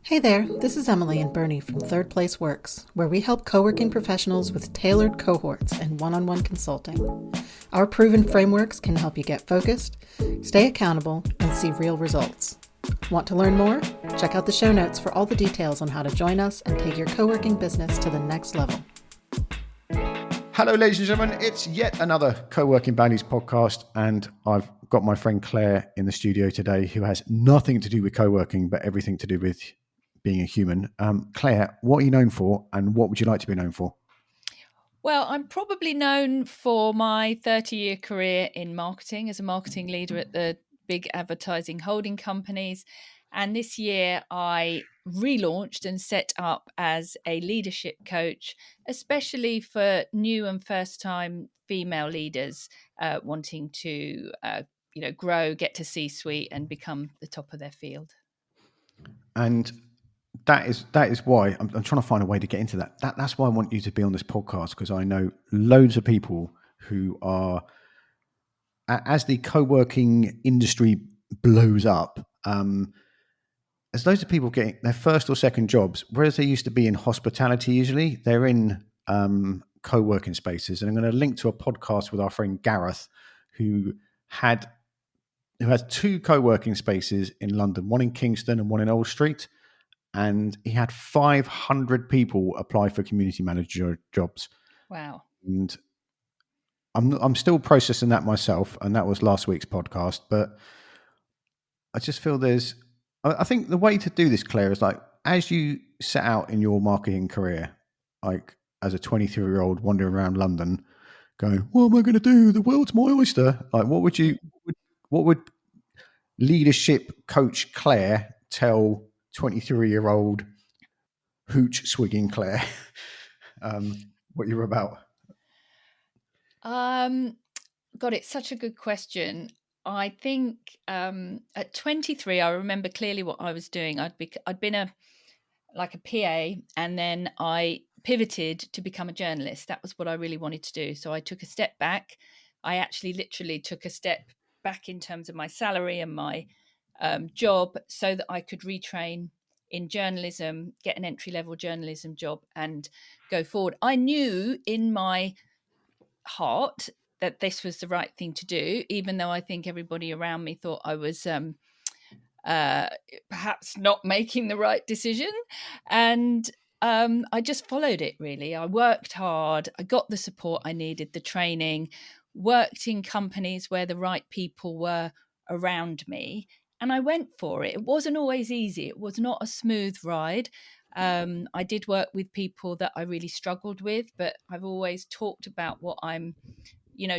Hey there, this is Emily and Bernie from Third Place Works, where we help co-working professionals with tailored cohorts and one-on-one consulting. Our proven frameworks can help you get focused, stay accountable, and see real results. Want to learn more? Check out the show notes for all the details on how to join us and take your co-working business to the next level. Hello, ladies and gentlemen. It's yet another Co-working Baddies podcast, and I've got my friend Claire in the studio today who has nothing to do with co-working, but everything to do with being a human. Claire, what are you known for, and what would you like to be known for? Well, I'm probably known for my 30-year career in marketing as a marketing leader at the big advertising holding companies. And this year I relaunched and set up as a leadership coach, especially for new and first-time female leaders wanting to grow, get to C-suite and become the top of their field. And that is why I'm trying to find a way to get into that. That's why I want you to be on this podcast, because I know loads of people who are, as the co-working industry blows up, there's loads of people getting their first or second jobs, whereas they used to be in hospitality. Usually they're in co-working spaces. And I'm going to link to a podcast with our friend Gareth, who has two co-working spaces in London, one in Kingston and one in Old Street. And he had 500 people apply for community manager jobs. Wow. And I'm still processing that myself, and that was last week's podcast. But I just feel I think the way to do this, Claire, is like, as you set out in your marketing career, like as a 23-year-old wandering around London going, what am I going to do? The world's my oyster. Like, what would leadership coach Claire tell 23-year-old hooch swigging Claire what you're about? God, it's such a good question. I think at 23, I remember clearly what I was doing. I'd been a PA, and then I pivoted to become a journalist. That was what I really wanted to do. So I took a step back. I actually literally took a step back in terms of my salary and my job, so that I could retrain in journalism, get an entry-level journalism job, and go forward. I knew in my heart that this was the right thing to do, even though I think everybody around me thought I was perhaps not making the right decision. And I just followed it, really. I worked hard. I got the support I needed, the training, worked in companies where the right people were around me, and I went for it. It wasn't always easy. It was not a smooth ride. I did work with people that I really struggled with, but I've always talked about what I'm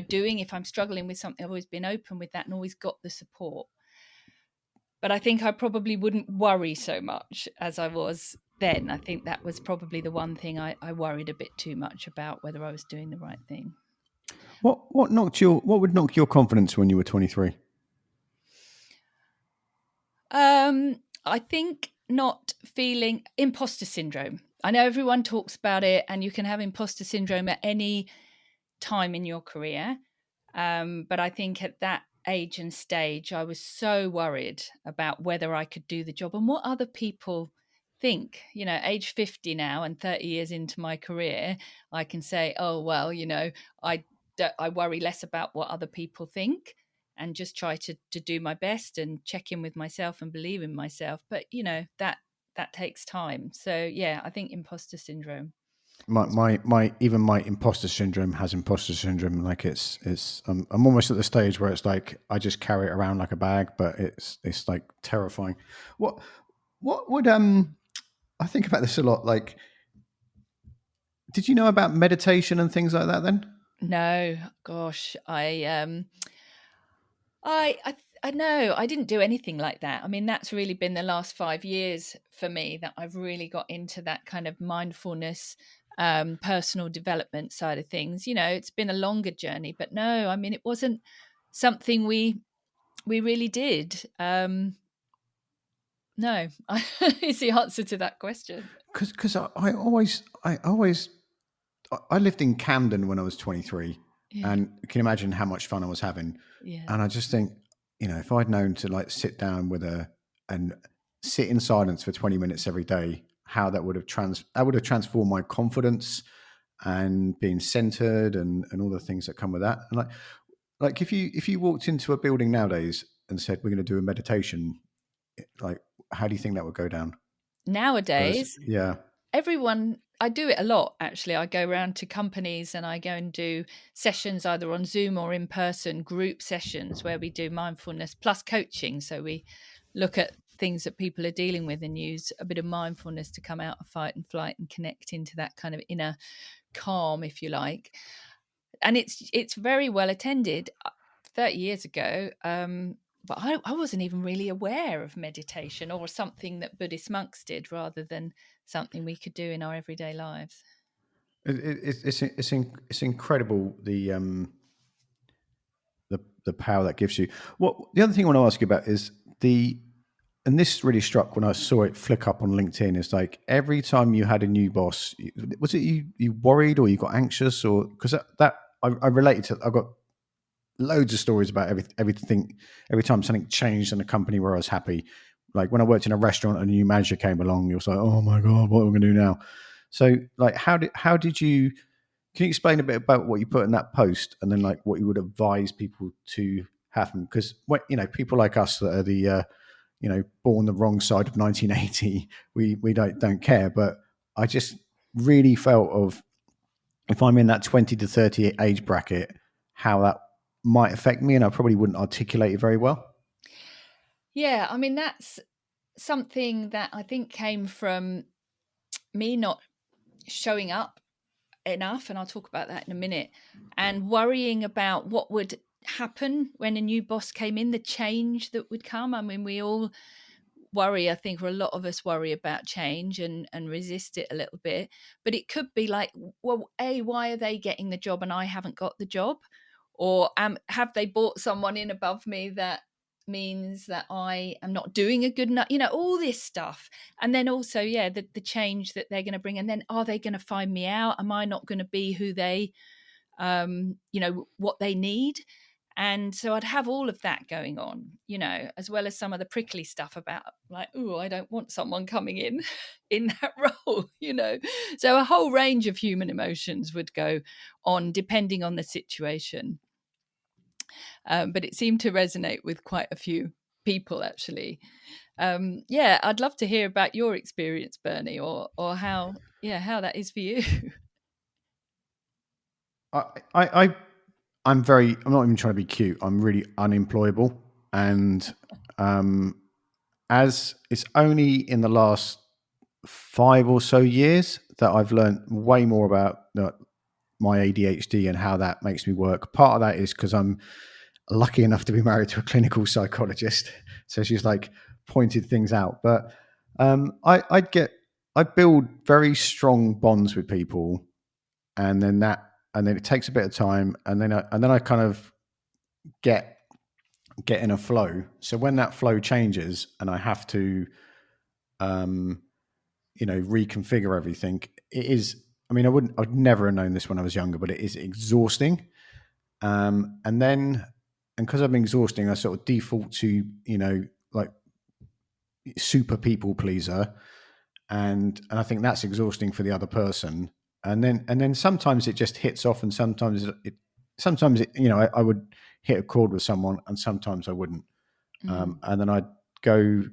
doing. If I'm struggling with something, I've always been open with that and always got the support. But I think I probably wouldn't worry so much as I was then. I think that was probably the one thing I worried a bit too much about, whether I was doing the right thing. What would knock your confidence when you were 23? I think not feeling imposter syndrome. I know everyone talks about it, and you can have imposter syndrome at any time in your career. But I think at that age and stage, I was so worried about whether I could do the job and what other people think. Age 50 now and 30 years into my career, I can say, oh, well, I worry less about what other people think and just try to do my best and check in with myself and believe in myself. But, that takes time. So, yeah, I think imposter syndrome. My imposter syndrome has imposter syndrome. Like I'm almost at the stage where it's like I just carry it around like a bag, but it's like terrifying. What would I think about this a lot. Like, did you know about meditation and things like that then? No, gosh, I know I didn't do anything like that. I mean, that's really been the last 5 years for me that I've really got into that kind of mindfulness, personal development side of things. It's been a longer journey, but no, I mean, it wasn't something we really did. No, is the answer to that question. Because I lived in Camden when I was 23, Yeah. and you can imagine how much fun I was having. Yeah. And I just think, if I'd known to like sit down with sit in silence for 20 minutes every day, how that would have transformed my confidence and being centered and all the things that come with that. And like if you walked into a building nowadays and said we're going to do a meditation, like how do you think that would go down? Nowadays, Yeah. everyone, I do it a lot actually. I go around to companies and I go and do sessions either on Zoom or in person, group sessions where we do mindfulness plus coaching. So we look at things that people are dealing with and use a bit of mindfulness to come out of fight and flight and connect into that kind of inner calm, if you like. And it's very well attended. 30 years ago, but I wasn't even really aware of meditation or something that Buddhist monks did, rather than something we could do in our everyday lives. It's incredible the power that gives you. Well, the other thing I want to ask you about is and this really struck when I saw it flick up on LinkedIn. It's like every time you had a new boss, was it you worried or you got anxious, or because I related to. I've got loads of stories about everything. Every time something changed in a company where I was happy, like when I worked in a restaurant and a new manager came along, it was like, oh my god, what are we going to do now? So, like, how did you? Can you explain a bit about what you put in that post, and then like what you would advise people to happen? Because people like us that are the born the wrong side of 1980, we don't care. But I just really felt of if I'm in that 20 to 30 age bracket, how that might affect me, and I probably wouldn't articulate it very well. Yeah, I mean, that's something that I think came from me not showing up enough, and I'll talk about that in a minute, and worrying about what would happen when a new boss came in, the change that would come. I mean, we all worry, I think, or a lot of us worry about change and resist it a little bit. But it could be like, well, why are they getting the job and I haven't got the job? Or have they brought someone in above me that means that I am not doing a good enough, all this stuff. And then also, the change that they're going to bring. And then are they going to find me out? Am I not going to be who they, what they need? And so I'd have all of that going on, as well as some of the prickly stuff about like, oh, I don't want someone coming in that role, So a whole range of human emotions would go on depending on the situation. But it seemed to resonate with quite a few people, actually. I'd love to hear about your experience, Bernie, or how that is for you. I'm not even trying to be cute. I'm really unemployable. And as it's only in the last 5 or so years that I've learned way more about my ADHD and how that makes me work. Part of that is because I'm lucky enough to be married to a clinical psychologist. So she's like pointed things out. But I build very strong bonds with people, and then it takes a bit of time, and then I kind of get in a flow. So when that flow changes and I have to reconfigure everything, it is, I mean, I'd never have known this when I was younger, but it is exhausting. And because I'm exhausting, I sort of default to, like super people pleaser. And I think that's exhausting for the other person. And then sometimes it just hits off, and sometimes I would hit a chord with someone, and sometimes I wouldn't. And then I'd go.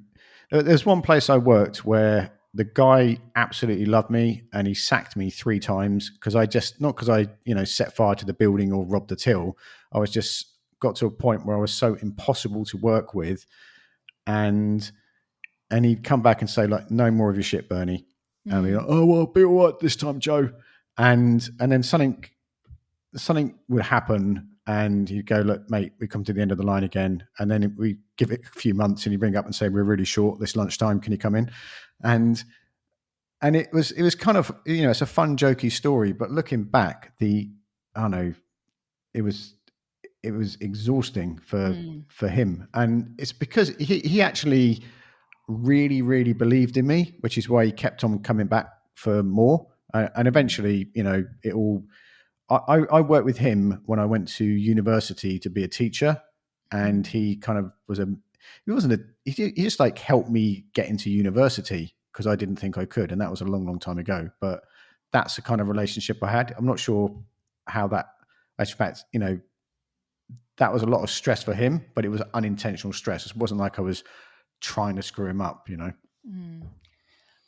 There's one place I worked where the guy absolutely loved me, and he sacked me 3 times because not because I set fire to the building or robbed the till. I was just got to a point where I was so impossible to work with, and he'd come back and say like, "No more of your shit, Bernie." And I'd be like, "Oh well, I'll be all right this time, Joe." And then something would happen, and he'd go, "Look, mate, we come to the end of the line again." And then we give it a few months, and he'd ring up and say, "We're really short this lunchtime. Can you come in?" And it was kind of, it's a fun, jokey story, but looking back, it was exhausting for him. And it's because he actually really, really believed in me, which is why he kept on coming back for more. And eventually, I worked with him when I went to university to be a teacher, and he kind of He wasn't he just like helped me get into university because I didn't think I could, and that was a long, long time ago. But that's the kind of relationship I had. I'm not sure how that. I expect, that was a lot of stress for him, but it was unintentional stress. It wasn't like I was trying to screw him up.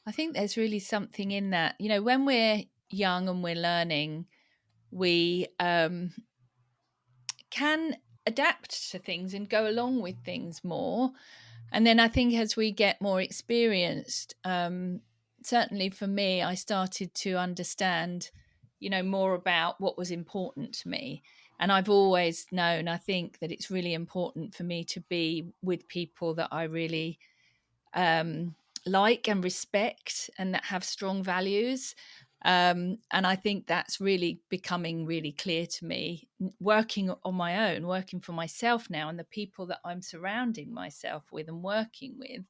I think there's really something in that. When we're young and we're learning, we can adapt to things and go along with things more. And then I think as we get more experienced, certainly for me, I started to understand, more about what was important to me. And I've always known, I think, that it's really important for me to be with people that I really like and respect and that have strong values. And I think that's really becoming really clear to me, working on my own, working for myself now, and the people that I'm surrounding myself with and working with,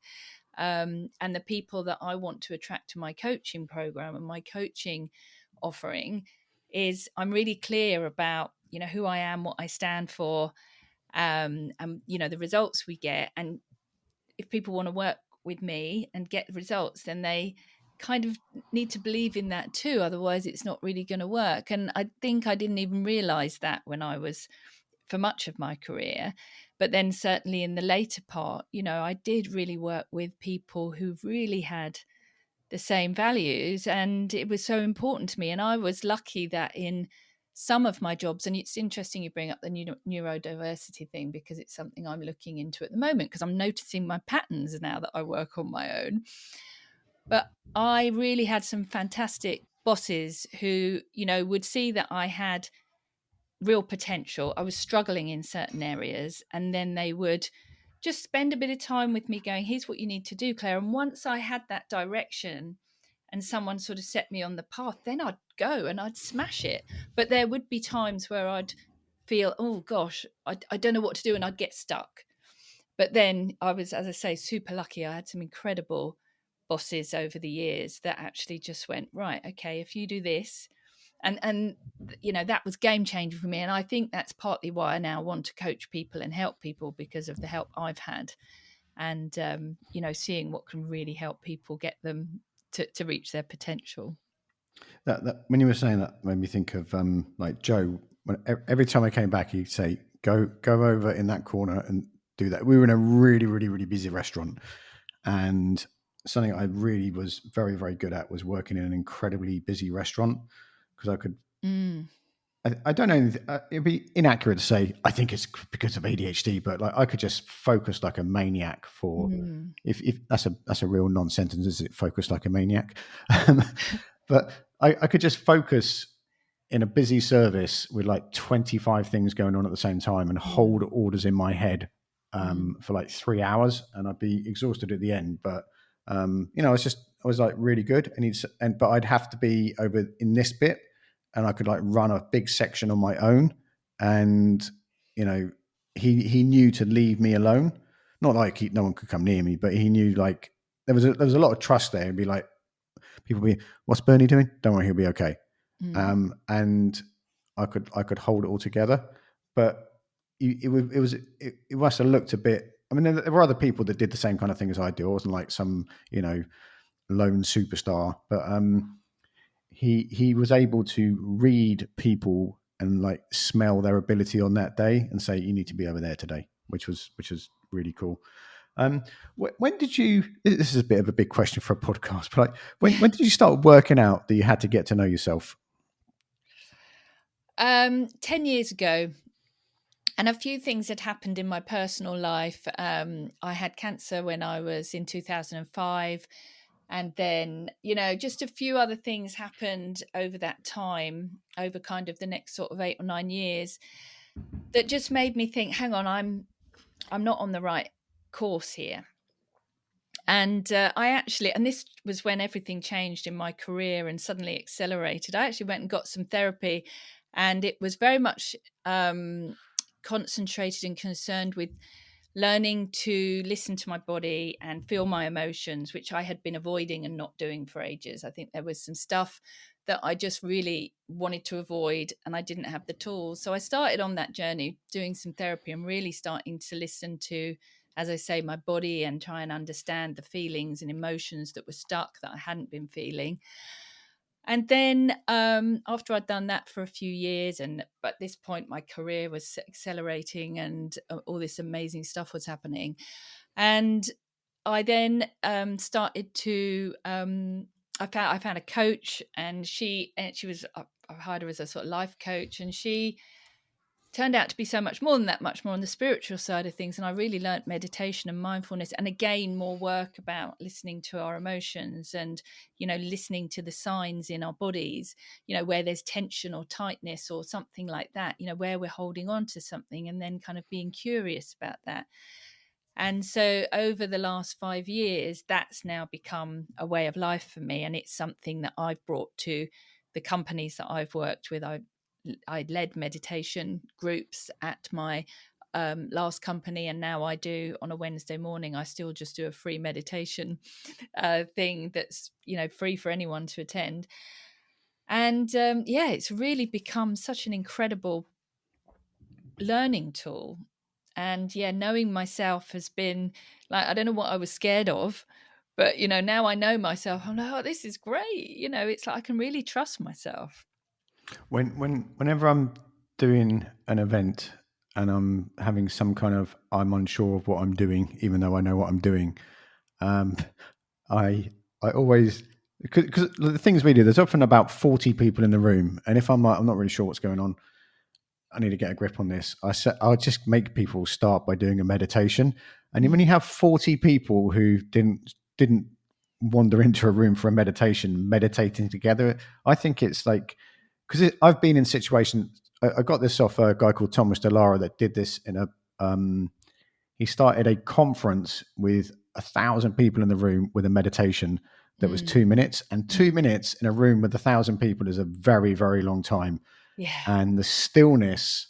and the people that I want to attract to my coaching program and my coaching offering, is I'm really clear about, who I am, what I stand for, and, the results we get. And if people want to work with me and get results, then they kind of need to believe in that too. Otherwise, it's not really going to work. And I think I didn't even realize that when I was, for much of my career. But then certainly in the later part, I did really work with people who really had the same values, and it was so important to me. And I was lucky that in some of my jobs, and it's interesting you bring up the neurodiversity thing, because it's something I'm looking into at the moment, because I'm noticing my patterns now that I work on my own. But I really had some fantastic bosses who, would see that I had real potential. I was struggling in certain areas, and then they would just spend a bit of time with me going, here's what you need to do, Claire. And once I had that direction and someone sort of set me on the path, then I'd go and I'd smash it. But there would be times where I'd feel, oh gosh, I don't know what to do, and I'd get stuck. But then I was, as I say, super lucky. I had some incredible bosses over the years that actually just went, right, okay, if you do this, and that was game changing for me. And I think that's partly why I now want to coach people and help people, because of the help I've had, and seeing what can really help people get them to reach their potential. That when you were saying that made me think of like Joe. Every time I came back, he'd say, "Go over in that corner and do that." We were in a really, really, really busy restaurant, and something I really was very, very good at was working in an incredibly busy restaurant, because I could. I don't know. It'd be inaccurate to say I think it's because of ADHD, but like I could just focus like a maniac for. If that's a real non-sentence, is it? Focus like a maniac, but I could just focus in a busy service with like 25 things going on at the same time and hold orders in my head for like 3 hours, and I'd be exhausted at the end. But I was like really good, but I'd have to be over in this bit, and I could like run a big section on my own, and he knew to leave me alone. Not like no one could come near me, but he knew like there was a lot of trust there, and be like, people be, what's Bernie doing? Don't worry, he'll be okay. And I could hold it all together, but it must have looked a bit. I mean, there were other people that did the same kind of thing as I do. I wasn't like some lone superstar, but he was able to read people and like smell their ability on that day and say, you need to be over there today, which was really cool. When did you? This is a bit of a big question for a podcast, but like, when did you start working out that you had to get to know yourself? 10 years ago, and a few things had happened in my personal life. I had cancer when I was in 2005, and then just a few other things happened over that time, over kind of the next sort of 8 or 9 years, that just made me think, hang on, I'm not on the right course here. And and this was when everything changed in my career and suddenly accelerated. I actually went and got some therapy, and it was very much concentrated and concerned with learning to listen to my body and feel my emotions, which I had been avoiding and not doing for ages. I think there was some stuff that I just really wanted to avoid, and I didn't have the tools. So I started on that journey doing some therapy and really starting to listen to as I say, my body and try and understand the feelings and emotions that were stuck that I hadn't been feeling. And then after I'd done that for a few years, and at this point my career was accelerating and all this amazing stuff was happening. And I then started to I found a coach, and she was I hired her as a sort of life coach, and she turned out to be so much more than that, much more on the spiritual side of things. And I really learned meditation and mindfulness, and again, more work about listening to our emotions and, listening to the signs in our bodies, where there's tension or tightness or something like that, where we're holding on to something, and then kind of being curious about that. And so over the last 5 years, that's now become a way of life for me. And it's something that I've brought to the companies that I've worked with. I led meditation groups at my last company, and now I do on a Wednesday morning. I still just do a free meditation thing that's free for anyone to attend. And it's really become such an incredible learning tool. And knowing myself has been like, I don't know what I was scared of, but now I know myself. I'm like, oh, this is great. It's like I can really trust myself. Whenever I'm doing an event and I'm having some kind of, I'm unsure of what I'm doing, even though I know what I'm doing, I always, because the things we do, there's often about 40 people in the room, and if I'm like, I'm not really sure what's going on, I need to get a grip on this, I'll just make people start by doing a meditation. And when you have 40 people who didn't wander into a room for a meditation, meditating together, I think it's like, because I've been in situations, I got this off a guy called Thomas DeLara that did this in he started a conference with 1,000 people in the room with a meditation that was 2 minutes, and 2 minutes in a room with 1,000 people is a very, very long time. Yeah. And the stillness,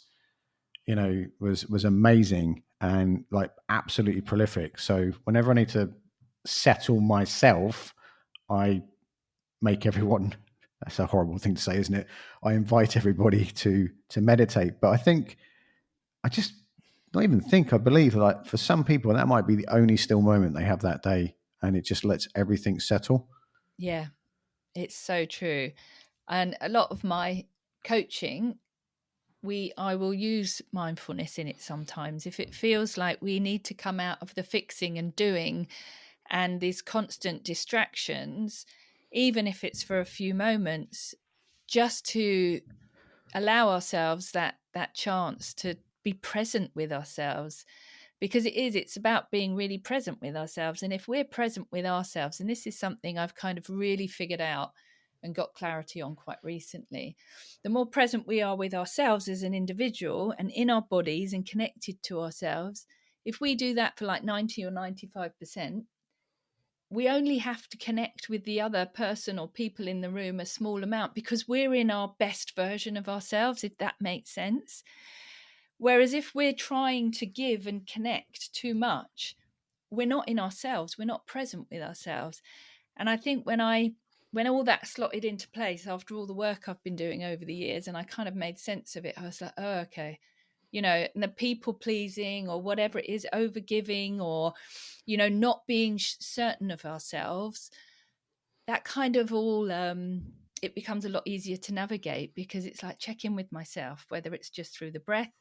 was amazing and like absolutely prolific. So whenever I need to settle myself, I make everyone, that's a horrible thing to say, isn't it? I invite everybody to meditate. But I think, I believe like for some people, that might be the only still moment they have that day, and it just lets everything settle. Yeah, it's so true. And a lot of my coaching, I will use mindfulness in it sometimes. If it feels like we need to come out of the fixing and doing and these constant distractions, even if it's for a few moments, just to allow ourselves that chance to be present with ourselves, because it's about being really present with ourselves. And if we're present with ourselves, and this is something I've kind of really figured out and got clarity on quite recently, the more present we are with ourselves as an individual and in our bodies and connected to ourselves, if we do that for like 90 or 95%, we only have to connect with the other person or people in the room a small amount, because we're in our best version of ourselves, if that makes sense. Whereas if we're trying to give and connect too much, we're not in ourselves, we're not present with ourselves. And I think when all that slotted into place after all the work I've been doing over the years, and I kind of made sense of it, I was like, oh, okay. And the people pleasing or whatever it is, over giving or, not being certain of ourselves, that kind of all, it becomes a lot easier to navigate, because it's like check in with myself, whether it's just through the breath,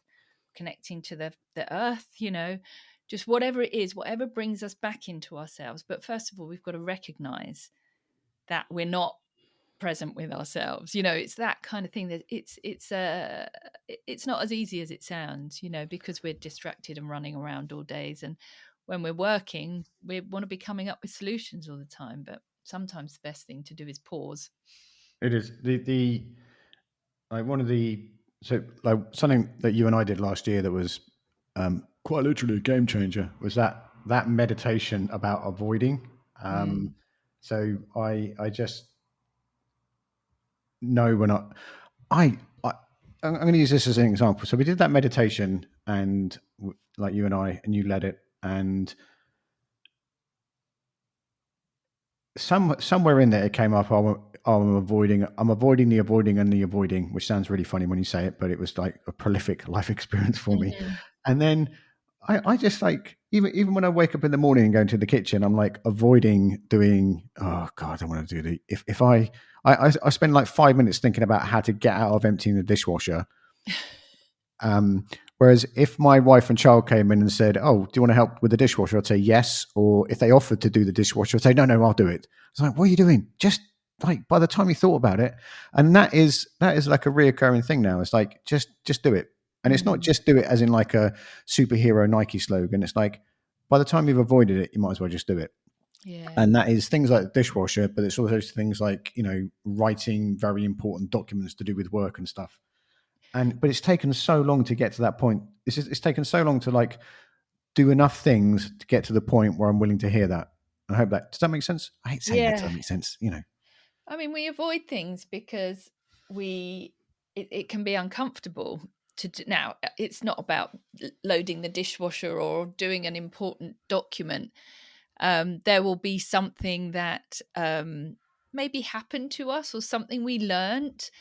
connecting to the earth, just whatever it is, whatever brings us back into ourselves. But first of all, we've got to recognize that we're not present with ourselves. It's that kind of thing that it's not as easy as it sounds, because we're distracted and running around all days. And when we're working, we want to be coming up with solutions all the time. But sometimes the best thing to do is pause. It is the like one of the, so like something that you and I did last year that was quite literally a game changer was that meditation about avoiding. So I just know when I'm going to use this as an example. So we did that meditation, and like you and I, and you led it, and somewhere in there it came up. I'm avoiding the avoiding and the avoiding, which sounds really funny when you say it, but it was like a prolific life experience for me. And then I just like, even when I wake up in the morning and go into the kitchen, I'm like avoiding doing, oh God, I don't want to do the, if I spend like 5 minutes thinking about how to get out of emptying the dishwasher. Whereas if my wife and child came in and said, "Oh, do you want to help with the dishwasher?" I'd say yes. Or if they offered to do the dishwasher, I'd say, "No, I'll do it." It's like, what are you doing? Just like, by the time you thought about it, and that is like a reoccurring thing now. It's like, just do it, and it's not just do it as in like a superhero Nike slogan. It's like, by the time you've avoided it, you might as well just do it. Yeah. And that is things like the dishwasher, but it's also things like, writing very important documents to do with work and stuff. But it's taken so long to get to that point. It's taken so long to like do enough things to get to the point where I'm willing to hear that. I hope that, does that make sense? I hate saying that Yeah. doesn't make sense, I mean, we avoid things because it can be uncomfortable to do. Now, it's not about loading the dishwasher or doing an important document. There will be something that maybe happened to us or something we learnt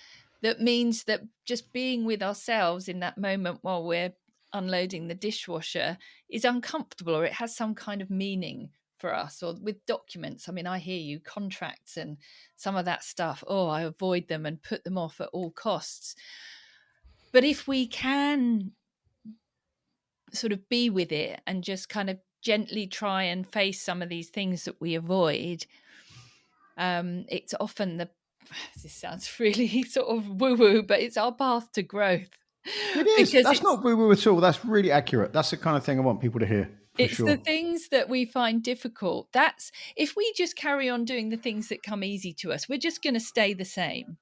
that means that just being with ourselves in that moment while we're unloading the dishwasher is uncomfortable, or it has some kind of meaning for us. Or with documents, I mean, I hear you, contracts and some of that stuff, I avoid them and put them off at all costs. But if we can sort of be with it and just kind of gently try and face some of these things that we avoid, it's often this sounds really sort of woo-woo, but it's our path to growth. It is. Because That's not woo-woo at all. That's really accurate. That's the kind of thing I want people to hear, for it's the sure. things that we find difficult. That's, if we just carry on doing the things that come easy to us, we're just going to stay the same.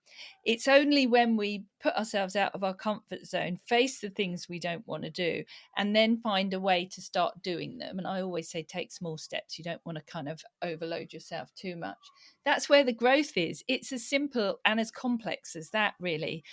It's only when we put ourselves out of our comfort zone, face the things we don't want to do, and then find a way to start doing them. And I always say, take small steps. You don't want to kind of overload yourself too much. That's where the growth is. It's as simple and as complex as that, really.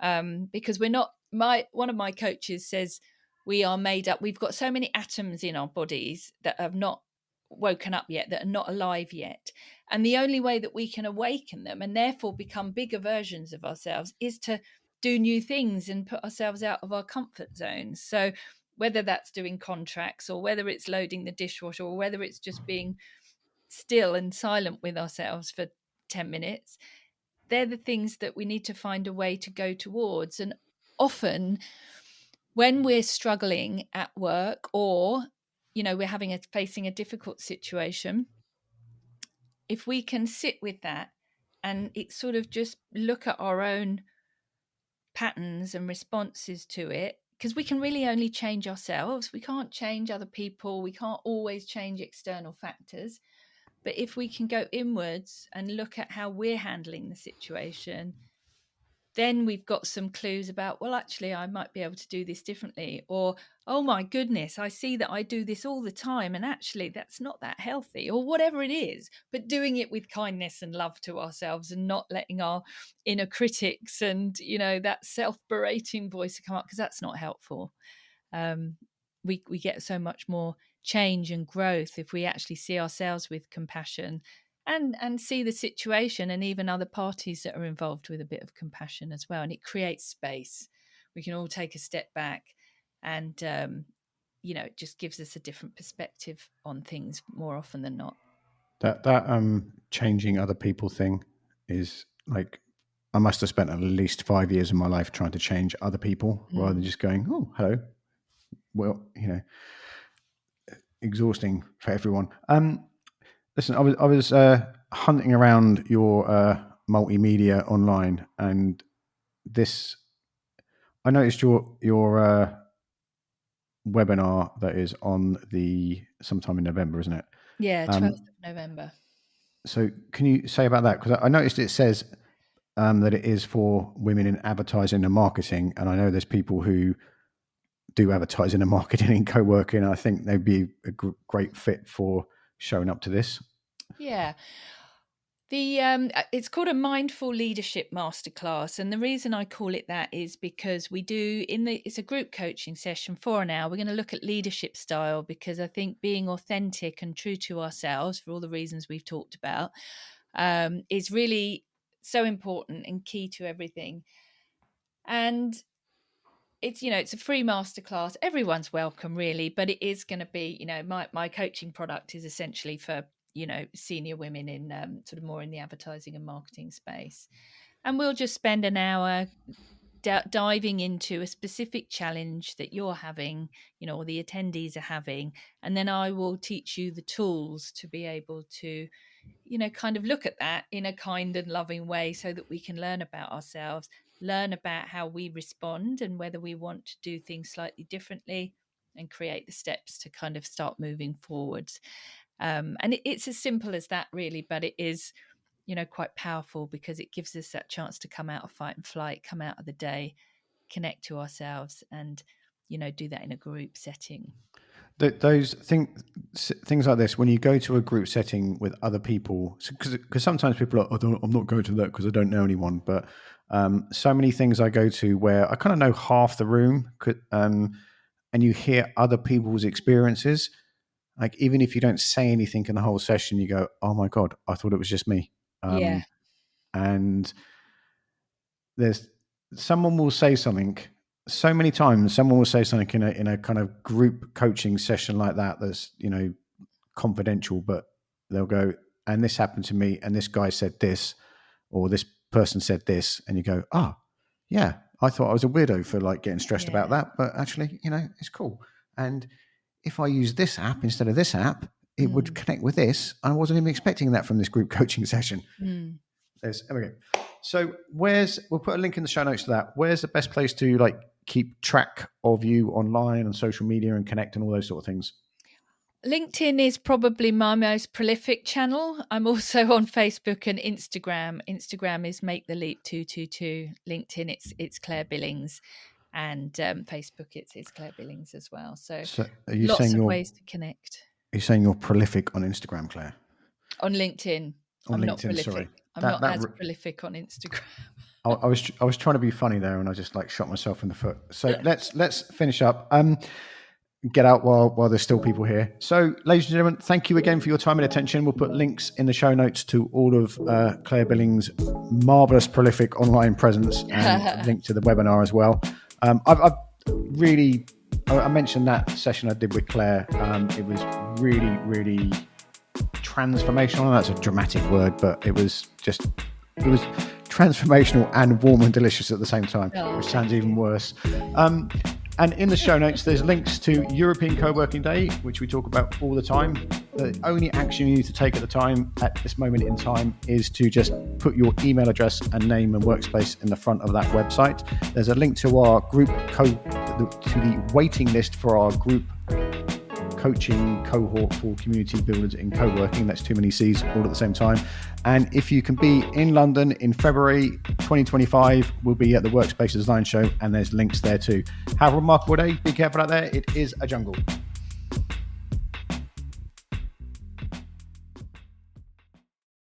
Because we're not, one of my coaches says, we are made up. We've got so many atoms in our bodies that have not woken up yet, that are not alive yet. And the only way that we can awaken them and therefore become bigger versions of ourselves is to do new things and put ourselves out of our comfort zones. So whether that's doing contracts, or whether it's loading the dishwasher, or whether it's just being still and silent with ourselves for 10 minutes, they're the things that we need to find a way to go towards. And often when we're struggling at work, or we're facing a difficult situation, if we can sit with that and it sort of just look at our own patterns and responses to it, because we can really only change ourselves. We can't change other people. We can't always change external factors. But if we can go inwards and look at how we're handling the situation, then we've got some clues about, well, actually, I might be able to do this differently. Or, oh my goodness, I see that I do this all the time, and actually that's not that healthy, or whatever it is. But doing it with kindness and love to ourselves, and not letting our inner critics and, that self-berating voice come up, because that's not helpful. We get so much more change and growth if we actually see ourselves with compassion, and see the situation and even other parties that are involved with a bit of compassion as well. And it creates space. We can all take a step back, and it just gives us a different perspective on things more often than not. That changing other people thing is like, I must have spent at least 5 years of my life trying to change other people rather than just going, oh, hello. Well, exhausting for everyone. Listen, I was hunting around your multimedia online, and this, I noticed your webinar that is on the sometime in November, isn't it? Yeah, 12th of November. So can you say about that? Because I noticed it says that it is for women in advertising and marketing, and I know there's people who do advertising and marketing in co-working. I think they'd be a great fit for showing up to this. Yeah. It's called a Mindful Leadership Masterclass, and the reason I call it that is because it's a group coaching session for an hour. We're going to look at leadership style, because I think being authentic and true to ourselves, for all the reasons we've talked about, is really so important and key to everything. And it's, it's a free masterclass. Everyone's welcome, really, but it is going to be, my coaching product is essentially for, senior women in sort of more in the advertising and marketing space. And we'll just spend an hour diving into a specific challenge that you're having, or the attendees are having. And then I will teach you the tools to be able to, kind of look at that in a kind and loving way so that we can learn about ourselves, learn about how we respond and whether we want to do things slightly differently, and create the steps to kind of start moving forwards. And it's as simple as that, really, but it is, quite powerful because it gives us that chance to come out of fight and flight, come out of the day, connect to ourselves, and, do that in a group setting. Those things like this, when you go to a group setting with other people, because sometimes people are, I'm not going to that because I don't know anyone. But so many things I go to where I kind of know half the room, and you hear other people's experiences. Like, even if you don't say anything in the whole session, you go, "Oh my God, I thought it was just me." Yeah. And someone will say something. So many times someone will say something in a kind of group coaching session like that's, confidential, but they'll go, and this happened to me, and this guy said this, or this person said this, and you go, yeah, I thought I was a weirdo for like getting stressed about that, but actually, it's cool. And if I use this app instead of this app, it would connect with this. I wasn't even expecting that from this group coaching session. There we go. So we'll put a link in the show notes to that. Where's the best place to like keep track of you online and social media and connect and all those sort of things? LinkedIn is probably my most prolific channel. I'm also on Facebook and Instagram. Instagram is Make the Leap 222. LinkedIn, it's Claire Billings, and Facebook, it's Claire Billings as well. So are you lots of ways to connect. Are you saying you're prolific on Instagram, Claire? On LinkedIn. I'm not prolific. Sorry. I'm not as prolific on Instagram. I was trying to be funny there, and I just like shot myself in the foot. So let's finish up. Get out while there's still people here. So, ladies and gentlemen, thank you again for your time and attention. We'll put links in the show notes to all of Claire Billings' marvelous, prolific online presence, and a link to the webinar as well. I've really, I mentioned that session I did with Claire. It was really, really transformational. That's a dramatic word, but it was transformational and warm and delicious at the same time, which sounds even worse. And in the show notes, there's links to European Co-working Day, which we talk about all the time. The only action you need to take at this moment in time is to just put your email address and name and workspace in the front of that website. There's a link to our group to the waiting list for our group coaching cohort for community builders in co-working. That's too many C's all at the same time. And if you can be in London in February 2025, we'll be at the Workspace Design Show, and there's links there too. Have a remarkable day. Be careful out there. It is a jungle.